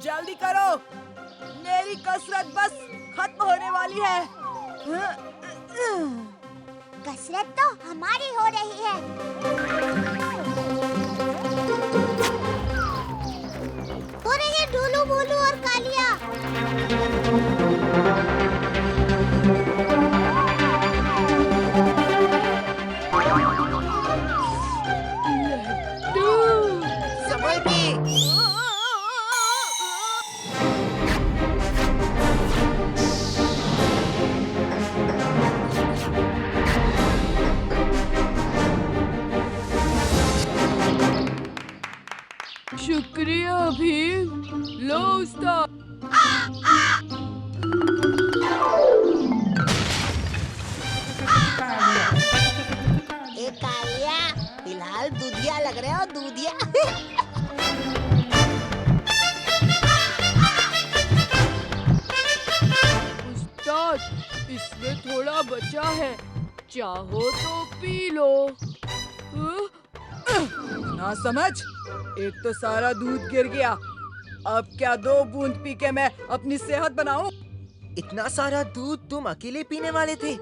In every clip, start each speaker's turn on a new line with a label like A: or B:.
A: जल्दी करो, मेरी कसरत बस खत्म होने वाली है।
B: कसरत तो हमारी हो रही है। हो रही है ढोलू भोलू और कालिया।
C: संभल के।
A: शुक्रिया भीम, लो उस्ताद।
C: ए कालिया, फिलहाल दूधिया लग रहे हो, दूधिया।
A: उस्ताद, इसमें थोड़ा बचा है, चाहो तो पी लो। ना समझ, एक तो सारा दूध गिर गया, अब क्या 2 बूंद पी के मैं अपनी सेहत बनाऊं?
C: इतना सारा दूध तुम अकेले पीने वाले थे?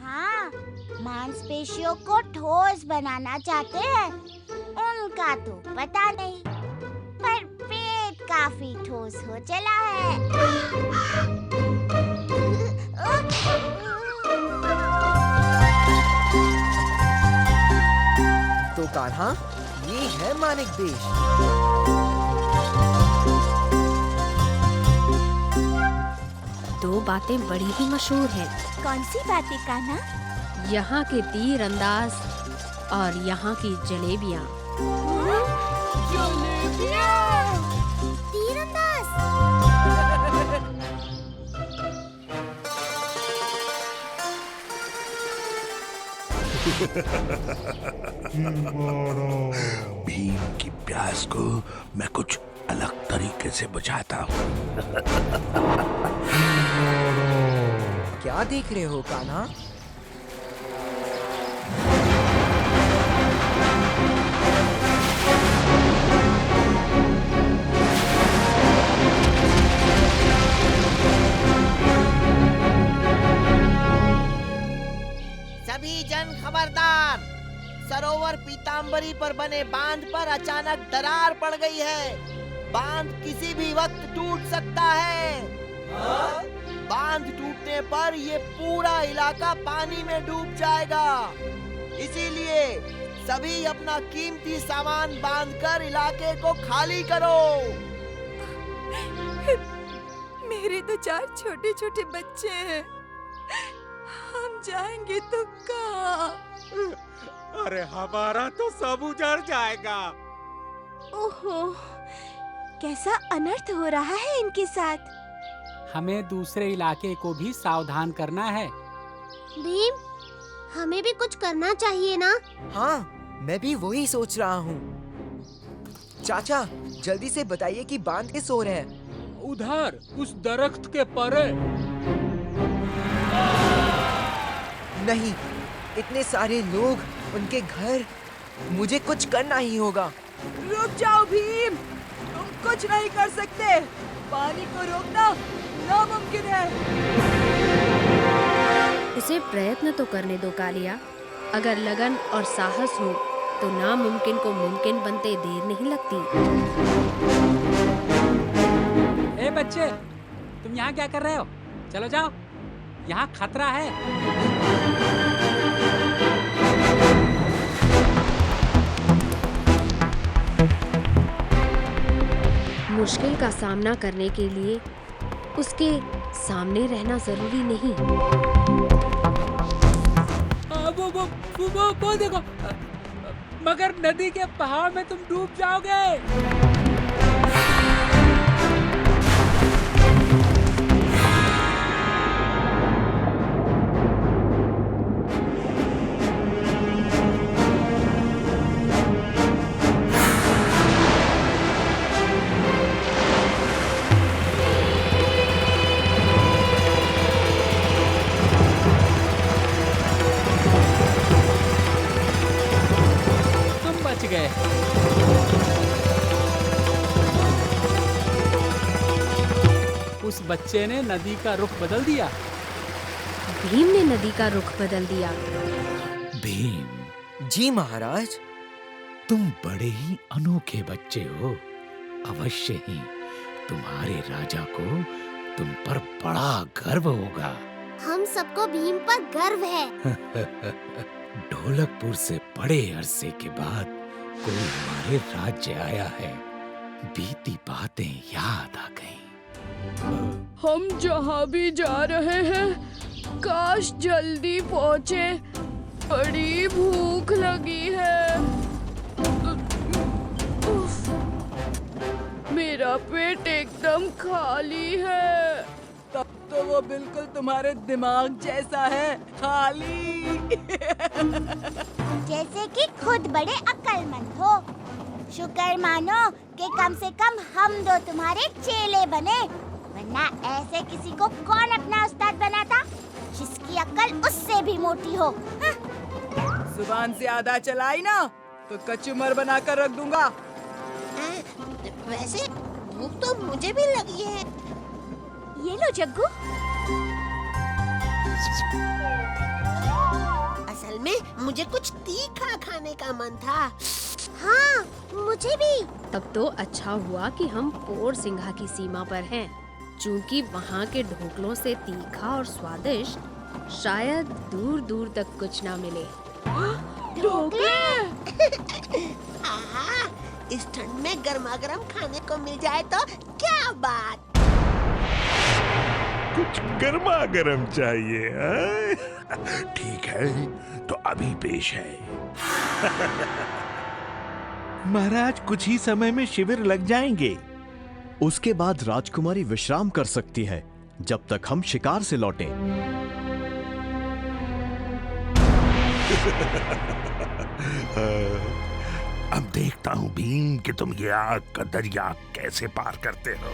B: हाँ, मांसपेशियों को ठोस बनाना चाहते हैं। उनका तो पता नहीं, पर पेट काफी ठोस हो चला है।
C: तो कान्हा, ये है मानिक देश।
D: दो बातें बड़ी ही मशहूर हैं।
B: कौन सी बातें कान्हा?
D: यहाँ के तीर अंदाज और यहाँ की जलेबियाँ।
B: तीरंदाज।
E: भीम की प्यास को मैं कुछ अलग तरीके से बुझाता हूँ।
C: क्या देख रहे हो कान्हा?
F: सभी जन खबरदार, सरोवर पीताम्बरी पर बने बांध पर अचानक दरार पड़ गई है। बांध किसी भी वक्त टूट सकता है। बांध टूटने पर ये पूरा इलाका पानी में डूब जाएगा। इसीलिए सभी अपना कीमती सामान बांधकर इलाके को खाली करो।
A: मेरे तो 4 छोटे छोटे बच्चे हैं, हम जाएंगे तो कहाँ?
G: अरे हमारा तो सब उजड़ जाएगा।
B: ओहो, कैसा अनर्थ हो रहा है इनके साथ।
H: हमें दूसरे इलाके को भी सावधान करना है।
B: भीम, हमें भी कुछ करना चाहिए ना?
C: हाँ, मैं भी वही सोच रहा हूँ। चाचा, जल्दी से बताइए कि बांध के सो रहे हैं।
H: उधर उस दरख्त के परे।
C: नहीं, इतने सारे लोग, उनके घर, मुझे कुछ करना ही होगा।
A: रुक जाओ भीम, तुम कुछ नहीं कर सकते। पानी को रोकना नामुमकिन है।
D: उसे प्रयत्न तो करने दो कालिया। अगर लगन और साहस हो तो नामुमकिन को मुमकिन बनते देर नहीं लगती।
H: ए बच्चे, तुम यहाँ क्या कर रहे हो? चलो जाओ, यहाँ खतरा है।
D: मुश्किल का सामना करने के लिए उसके सामने रहना जरूरी नहीं।
H: वो देखो, मगर नदी के बहाव में तुम डूब जाओगे। बच्चे ने नदी का रुख बदल दिया।
D: भीम ने नदी का रुख बदल दिया।
E: भीम,
C: जी महाराज।
E: तुम बड़े ही अनोखे बच्चे हो। अवश्य ही तुम्हारे राजा को तुम पर बड़ा गर्व होगा।
B: हम सबको भीम पर गर्व है।
E: ढोलकपुर से बड़े अरसे के बाद कोई हमारे राज्य आया है। बीती बातें याद आ गईं।
A: हम जहाँ भी जा रहे हैं काश जल्दी पहुँचे, बड़ी भूख लगी है। उफ, मेरा पेट एकदम खाली है। तब तो वो बिल्कुल तुम्हारे दिमाग जैसा है, खाली।
B: जैसे कि खुद बड़े अक्लमंद हो। शुक्र मानो कि कम से कम हम दो तुम्हारे चेले बने, वरना ऐसे किसी को कौन अपना उस्ताद बनाता जिसकी अक्ल उससे भी मोटी हो। हाँ?
A: जुबान से आधा चलाई ना तो कचूमर बनाकर रख दूंगा।
B: वैसे भूख तो मुझे भी लगी है। ये लो जग्गू।
F: असल में मुझे कुछ तीखा खाने का मन था।
B: हाँ, मुझे भी।
D: तब तो अच्छा हुआ कि हम पोर सिंघा की सीमा पर हैं, चूंकि वहाँ के ढोकलों से तीखा और स्वादिष्ट शायद दूर दूर तक कुछ ना मिले।
F: आहा, इस ठंड में गर्मा गर्म खाने को मिल जाए तो क्या बात।
E: कुछ गर्मा गर्म चाहिए, हाँ? ठीक है, तो अभी पेश है।
I: महाराज, कुछ ही समय में शिविर लग जाएंगे। उसके बाद राजकुमारी विश्राम कर सकती है जब तक हम शिकार से लौटें।
E: अब देखता हूँ भीम कि तुम ये आग का दरिया कैसे पार करते हो।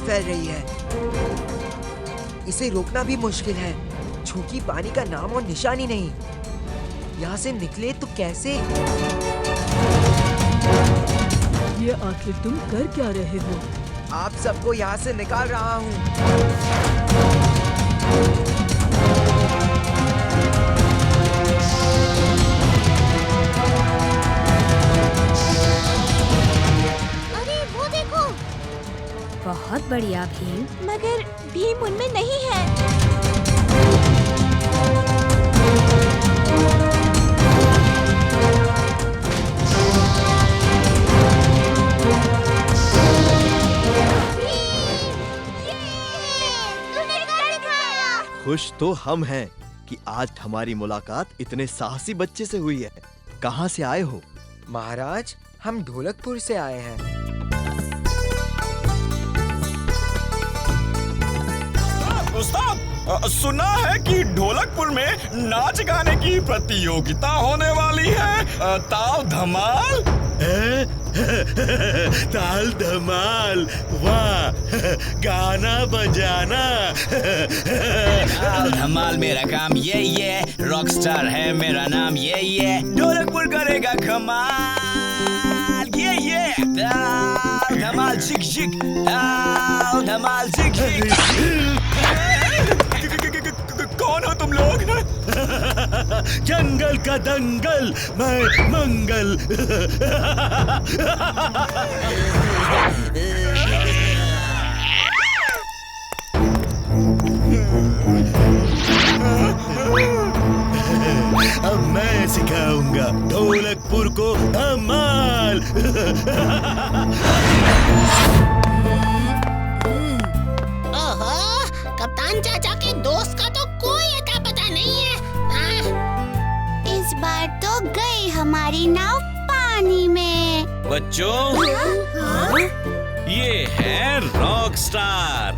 C: फैल रही है। इसे रोकना भी मुश्किल है, क्योंकि पानी का नाम और निशान ही नहीं। यहाँ से निकले तो कैसे?
A: ये आखिर तुम कर क्या रहे हो?
C: आप सबको यहाँ से निकाल रहा हूँ।
D: बहुत बढ़िया भीम।
B: मगर भीम उनमें नहीं है।
I: खुश तो हम हैं कि आज हमारी मुलाकात इतने साहसी बच्चे से हुई है। कहाँ से आए हो?
C: महाराज, हम ढोलकपुर से आए हैं।
J: उस्ताद, सुना है कि ढोलकपुर में नाच गाने की प्रतियोगिता होने वाली है। ताल धमाल।
K: ताल धमाल, वाह! गाना बजाना।
L: ताल धमाल मेरा काम, ये रॉकस्टार है मेरा नाम, ये ढोलकपुर करेगा कमाल, ये ताल धमाल झिक झिक, ताल धमाल झिक झिक।
J: कौन हो तुम लोग?
K: जंगल का दंगल, मैं मंगल। अब मैं सिखाऊंगा ढोलकपुर को धमाल।
M: कप्तान चाचा के दोस्त का तो कोई अता पता नहीं है।
B: इस बार तो गई हमारी नाव पानी में।
L: बच्चों, ये है रॉकस्टार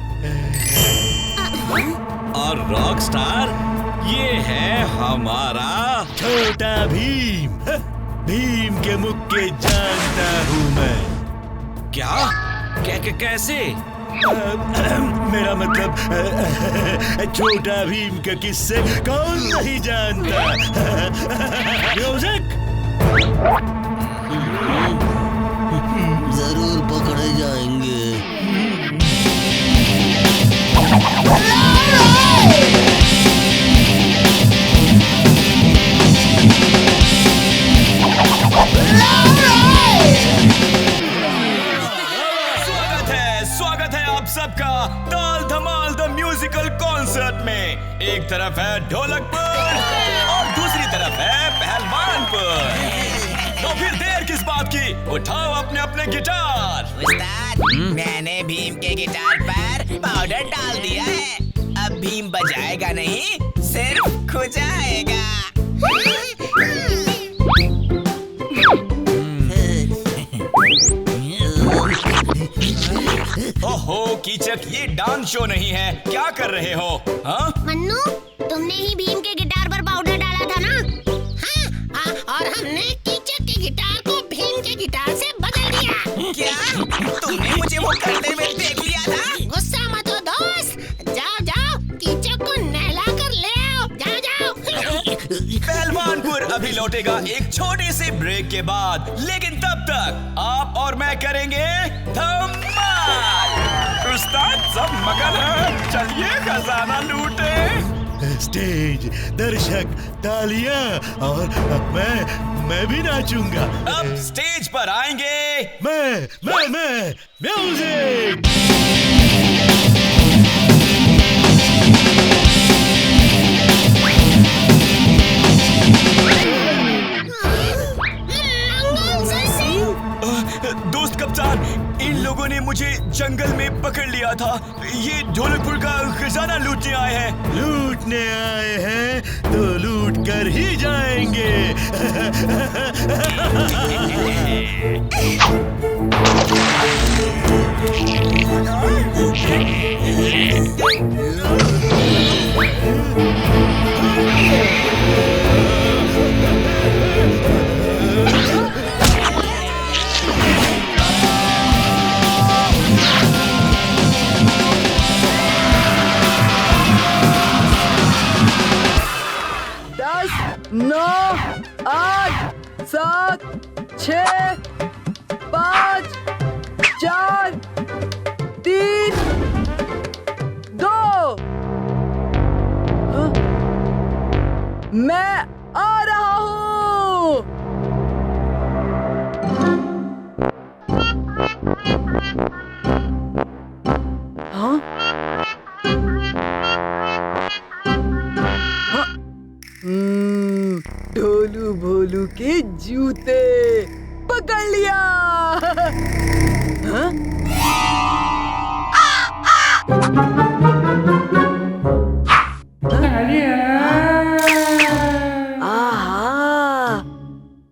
L: और रॉकस्टार ये है हमारा
K: छोटा भीम। भीम के मुक्के जानता हूँ मैं।
L: क्या? कैसे?
K: मेरा मतलब छोटा भीम के किस्से कौन नहीं जानता। म्यूजिक।
N: जरूर पकड़े जाएंगे।
L: स्वागत है आप सबका ताल धमाल द म्यूजिकल कॉन्सर्ट में। एक तरफ है ढोलकपुर और दूसरी तरफ है पहलवानपुर। तो फिर देर किस बात की, उठाओ अपने अपने गिटार। उस्ताद,
O: मैंने भीम के गिटार पर पाउडर डाल दिया है। अब भीम बजाएगा नहीं, सिर्फ खुजाएगा।
L: ओहो कीचक, ये डांस शो नहीं है, क्या कर रहे हो? हाँ?
M: मन्नू, तुमने ही भीम के गिटार पर पाउडर डाला था ना? हाँ, और हमने कीचक के गिटार को भीम के गिटार से बदल दिया।
O: क्या? तुमने मुझे वो करते हुए देख लिया था?
M: गुस्सा मत हो दोस्त, जाओ कीचक को नहला कर ले आओ। जाओ।
L: पहलवानपुर अभी लौटेगा एक छोटे से ब्रेक के बाद, लेकिन तब तक आप और मैं करेंगे धमाल। उस्ताद सब मगन है, चलिए खजाना लूटे।
K: स्टेज, दर्शक, तालियां और मैं भी नाचूंगा।
L: अब स्टेज पर आएंगे
K: मैं म्यूजिक।
L: दोस्त कप्तान, इन लोगों ने मुझे जंगल में पकड़ लिया था। ये ढोलकपुर का खजाना लूटने आए हैं।
K: लूटने आए हैं तो लूट कर ही जाएंगे।
A: मैं आ रहा हूँ। हाँ? ढोलू भोलू के जूते पकड़ लिया। हाँ?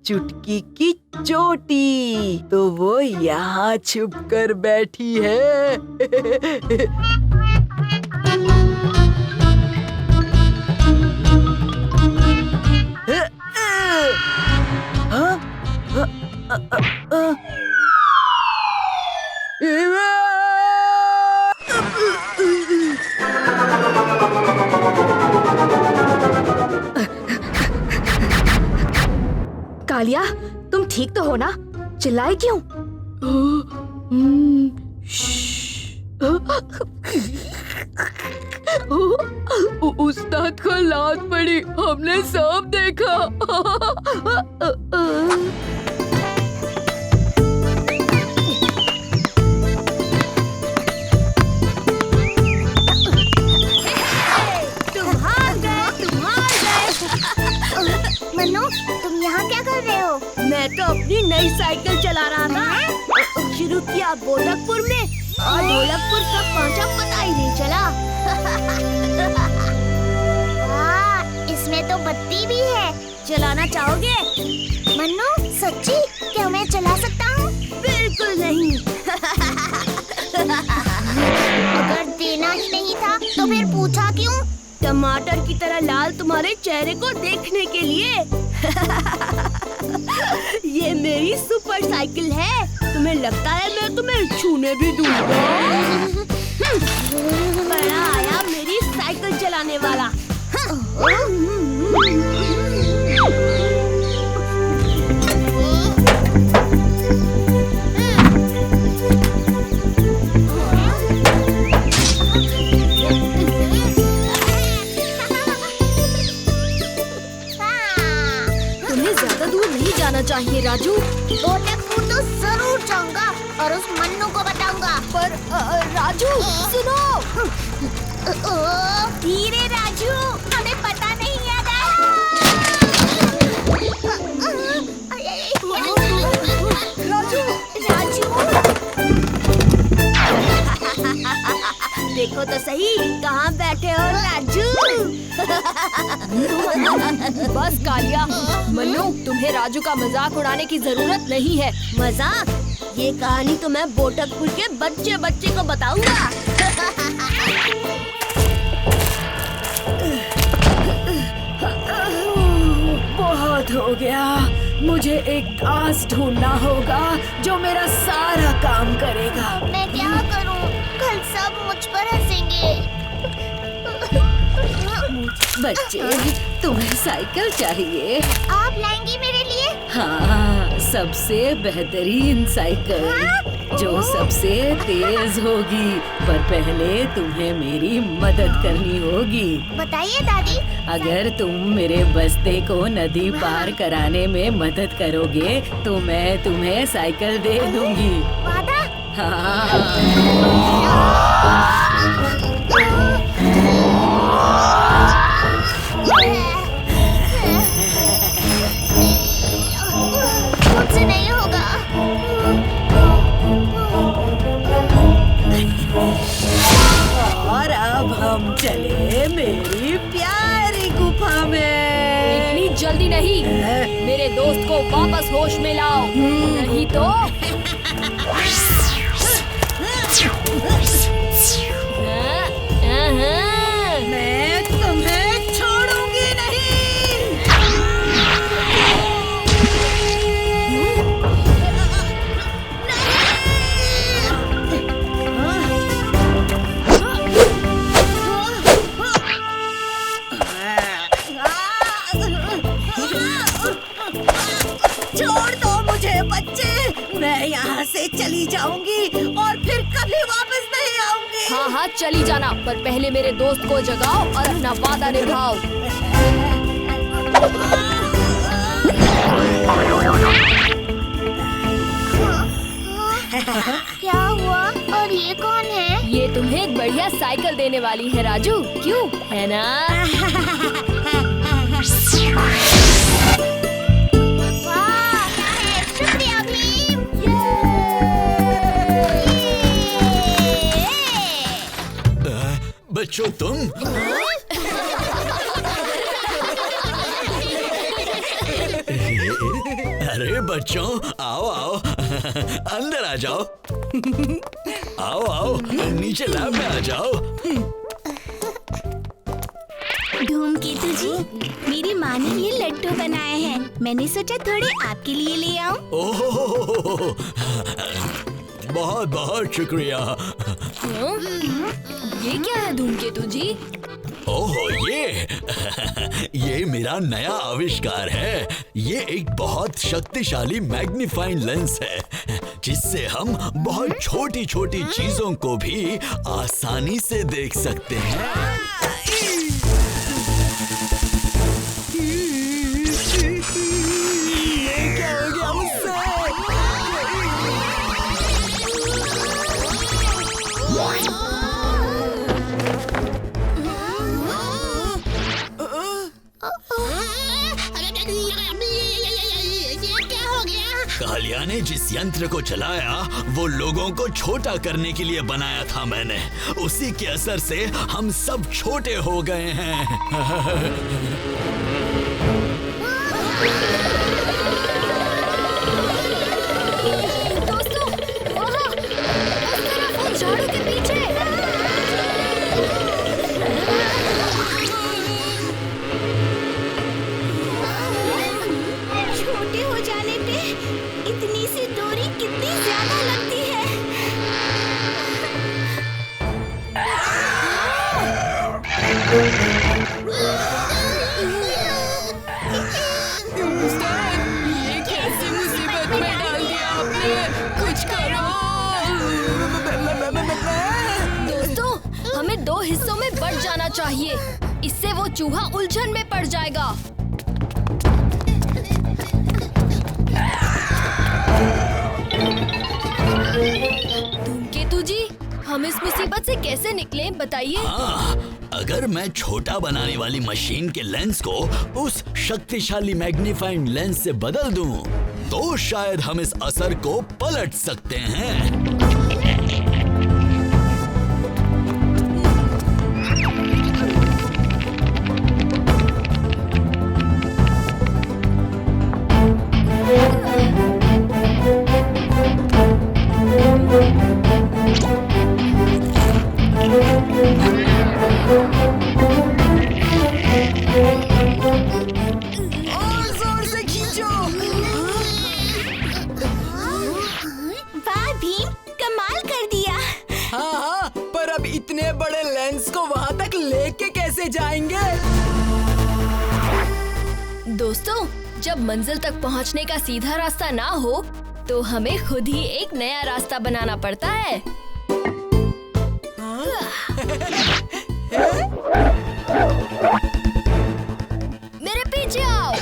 A: चुटकी की चोटी तो वो यहाँ छुप कर बैठी है।
P: कालिया, तुम ठीक तो हो ना? चिल्लाए क्यों?
A: उस्ताद को लात पड़ी, हमने सब देखा।
B: मन्नू, तुम यहाँ क्या कर रहे हो?
P: मैं तो अपनी नई साइकिल चला रहा था। शुरू किया गोलकपुर में
B: और ढोलकपुर कब पहुंचा पता ही नहीं चला। हाँ, इसमें तो बत्ती भी है, चलाना चाहोगे? मन्नू, सच्ची क्या मैं चला सकता हूँ? बिल्कुल नहीं। अगर देना ही नहीं था तो फिर पूछा क्यों? टमाटर की तरह लाल तुम्हारे चेहरे को देखने के लिए। ये मेरी सुपर साइकिल है, तुम्हें लगता है मैं तुम्हें छूने भी दूंगा? बड़ा आया मेरी साइकिल चलाने वाला।
P: चाहिए राजू।
B: ढोलकपुर तो जरूर जाऊंगा और उस मन्नू को बताऊंगा।
P: पर राजू सुनो।
B: धीरे राजू, हमें पता नहीं राजू देखो तो सही कहाँ बैठे हो राजू।
P: बस कालिया, मन्नू तुम्हें राजू का मजाक उड़ाने की जरूरत नहीं है।
B: मजाक? ये कहानी तो मैं बोटकपुर के बच्चे बच्चे को बताऊंगा।
P: बहुत हो गया, मुझे एक दास ढूंढना होगा जो मेरा सारा काम करेगा।
B: मैं क्या करूं? कल सब मुझ पर हंसेंगे।
P: बच्चे, तुम्हें साइकिल चाहिए?
B: आप लाएंगी मेरे लिए?
P: हाँ, सबसे बेहतरीन साइकिल जो सबसे तेज होगी, पर पहले तुम्हें मेरी मदद करनी होगी।
B: बताइए दादी।
P: अगर तुम मेरे बस्ते को नदी पार कराने में मदद करोगे तो मैं तुम्हें साइकिल दे दूंगी।
B: वादा? मुझसे नहीं होगा।
P: और अब हम चले मेरी प्यारी गुफा में। इतनी जल्दी नहीं, मेरे दोस्त को वापस होश में लाओ, नहीं तो मैं तुम्हें छोड़ूंगी नहीं। छोड़ दो मुझे बच्चे, मैं यहाँ से चली जाऊंगी और फिर कभी वापस नहीं आऊंगी। हाँ हाँ चली जाना, पर पहले मेरे दोस्त को जगाओ और अपना वादा निभाओ।
B: क्या हुआ? और ये कौन है?
P: ये तुम्हें एक बढ़िया साइकिल देने वाली है राजू, क्यों है ना?
B: शुक्रिया भीम।
K: बच्चों तुम अरे बच्चों आओ आओ अंदर आ जाओ। आओ आओ नीचे लैब में आ जाओ।
B: धूमकेतु जी, मेरी माँ ने ये लड्डू बनाए हैं, मैंने सोचा थोड़े आपके लिए ले आऊं।
K: ओह बहुत बहुत शुक्रिया।
P: ये क्या है धूमकेतु जी?
K: ओहो ये मेरा नया आविष्कार है। ये एक बहुत शक्तिशाली मैग्नीफाइंग लेंस है जिससे हम बहुत छोटी छोटी चीजों को भी आसानी से देख सकते हैं।
B: ये क्या हो गया मुझसे?
M: ये क्या हो गया?
K: कालिया ने जिस यंत्र को चलाया वो लोगों को छोटा करने के लिए बनाया था मैंने। उसी के असर से हम सब छोटे हो गए हैं।
D: दोस्तों, वहाँ, उस तरफ, उस झाड़ू के पीछे।
B: छोटे हो जाने पे इतनी सी दूरी कितनी ज्यादा लगती है।
A: ये कैसी मुसीबत में डाल दिया आपने? कुछ करो।
D: दोस्तों, हमें 2 हिस्सों में बंट जाना चाहिए। इससे वो चूहा उलझन में पड़ जाएगा। धूमकेतु जी, हम इस मुसीबत से कैसे निकलें बताइए।
K: हाँ, अगर मैं छोटा बनाने वाली मशीन के लेंस को उस शक्तिशाली मैग्नीफाइंग लेंस से बदल दूं, तो शायद हम इस असर को पलट सकते हैं।
A: और जोर से खींचो।
B: वाह भीम, कमाल कर दिया।
A: हाँ, पर अब इतने बड़े लेंस को वहाँ तक लेके कैसे जाएंगे?
D: दोस्तों, जब मंजिल तक पहुंचने का सीधा रास्ता ना हो, तो हमें खुद ही एक नया रास्ता बनाना पड़ता है। मेरे पीछे आओ।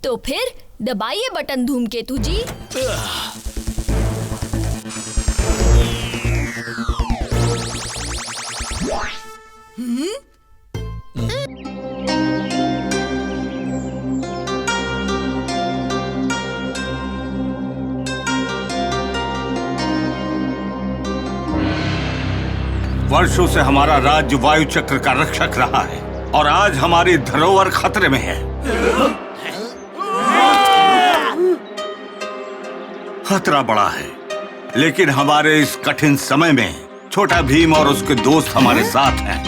D: तो फिर दबाइए बटन धूमकेतु जी।
G: वर्षों से हमारा राज्य वायु चक्र का रक्षक रहा है और आज हमारी धरोहर खतरे में है। खतरा बड़ा है, लेकिन हमारे इस कठिन समय में छोटा भीम और उसके दोस्त हमारे साथ हैं।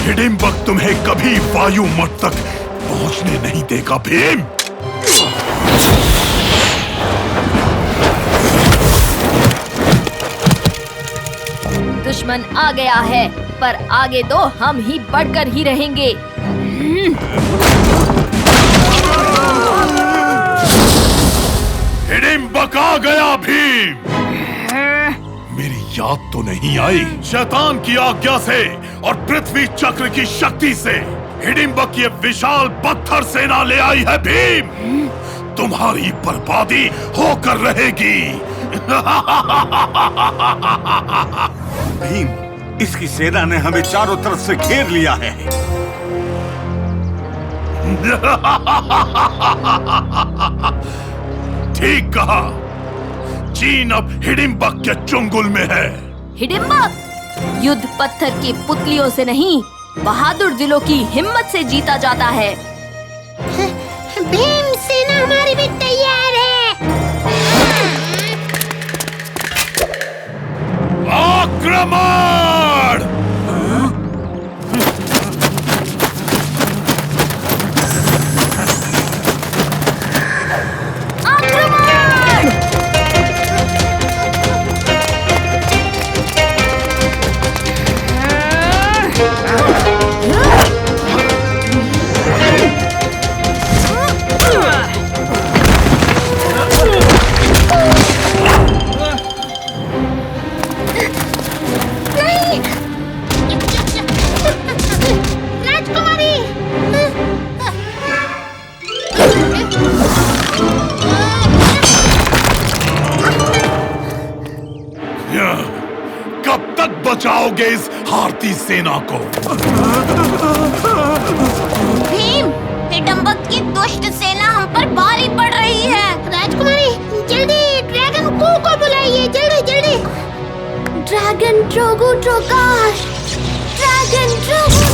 Q: हिडिंबक तुम्हें कभी वायु मठ तक पहुंचने नहीं देगा भीम।
D: दुश्मन आ गया है, पर आगे तो हम ही बढ़कर ही रहेंगे।
Q: हिडिंबक आ गया भीम। मेरी याद तो नहीं आई? शैतान की आज्ञा से और पृथ्वी चक्र की शक्ति से हिडिंबक ये विशाल पत्थर सेना ले आई है भीम। तुम्हारी बर्बादी होकर रहेगी।
G: भीम, इसकी सेना ने हमें चारों तरफ से घेर लिया है।
Q: ठीक कहा। चीन अब हिडिंबक के चुंगल में है।
D: हिडिंबक युद्ध पत्थर की पुतलियों से नहीं, बहादुर दिलों की हिम्मत से जीता जाता है।
B: भीम सेना हमारी भी तैयार है।
Q: आक्रमण!
B: आक्रमण!
Q: पाओगे इस हारती सेना को।
B: भीम, हिडम्बक की दुष्ट सेना हम पर भारी पड़ रही है।
M: राजकुमारी, जल्दी ड्रैगन को बुलाइए, जल्दी जल्दी। ड्रैगन ड्रोगो ड्रोगाश, ड्रैगन ड्रोगो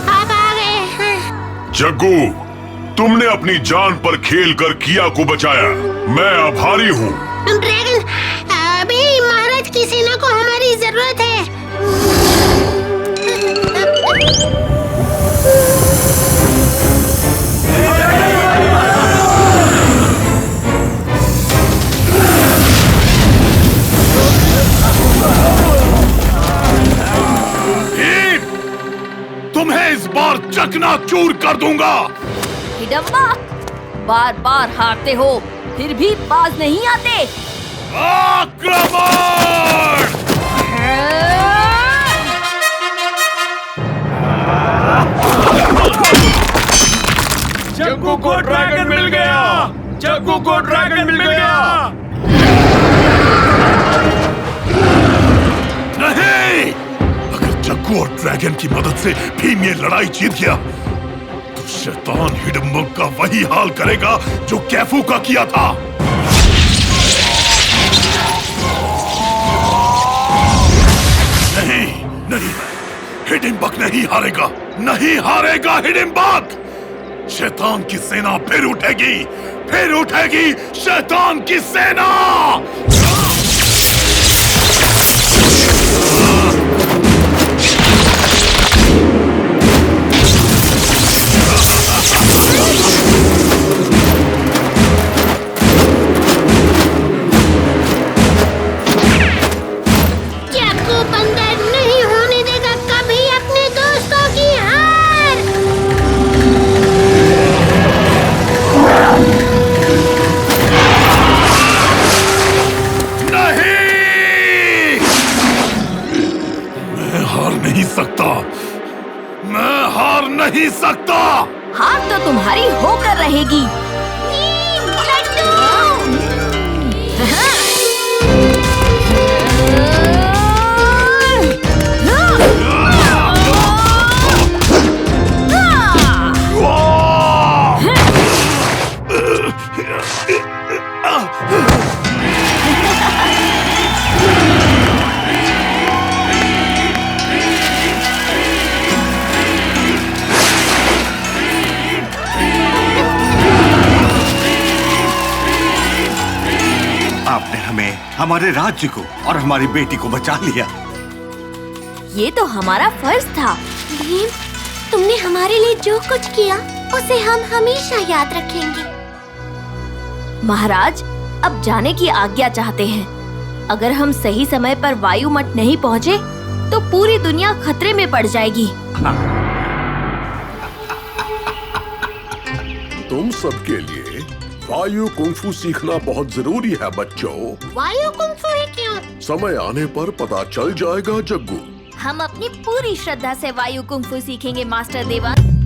M: आप आ गए हैं।
Q: जग्गू, तुमने अपनी जान पर खेलकर किया को बचाया, मैं आभारी हूँ।
M: ड्रैगन, अभी महाराज की सेना को हमारी जरूरत है।
Q: तुम्हें इस बार चकनाचूर कर दूंगा।
P: हिडम्बक, बार बार हारते हो, फिर भी बाज नहीं आते।
Q: आक्रमण!
J: जग्गू को ड्रैगन मिल गया, जग्गू को ड्रैगन मिल गया।
Q: नहीं, अगर जग्गू और ड्रैगन की मदद से भीम ये लड़ाई जीत गया तो शैतान हिडम्बक का वही हाल करेगा जो कैफू का किया था। नहीं नहीं, हिडम्बक नहीं हारेगा, नहीं हारेगा हिडम्बक। शैतान की सेना फिर उठेगी, फिर उठेगी शैतान की सेना।
M: जग्गू बंदर नहीं होने देगा कभी अपने दोस्तों की हार।
Q: नहीं, मैं हार नहीं सकता, मैं हार नहीं सकता।
P: हार तो तुम्हारी होकर रहेगी।
G: आपने हमें, हमारे राज्य को और हमारी बेटी को बचा लिया।
P: ये तो हमारा फर्ज था।
M: भीम, तुमने हमारे लिए जो कुछ किया उसे हम हमेशा याद रखेंगे।
P: महाराज, अब जाने की आज्ञा चाहते हैं। अगर हम सही समय पर वायुमठ नहीं पहुँचे तो पूरी दुनिया खतरे में पड़ जाएगी।
R: तुम सबके लिए वायु कुंफू सीखना बहुत जरूरी है बच्चों।
M: वायु कुंफू है क्यों?
R: समय आने पर पता चल जाएगा जग्गू।
P: हम अपनी पूरी श्रद्धा से वायु कुंफू सीखेंगे मास्टर देवान।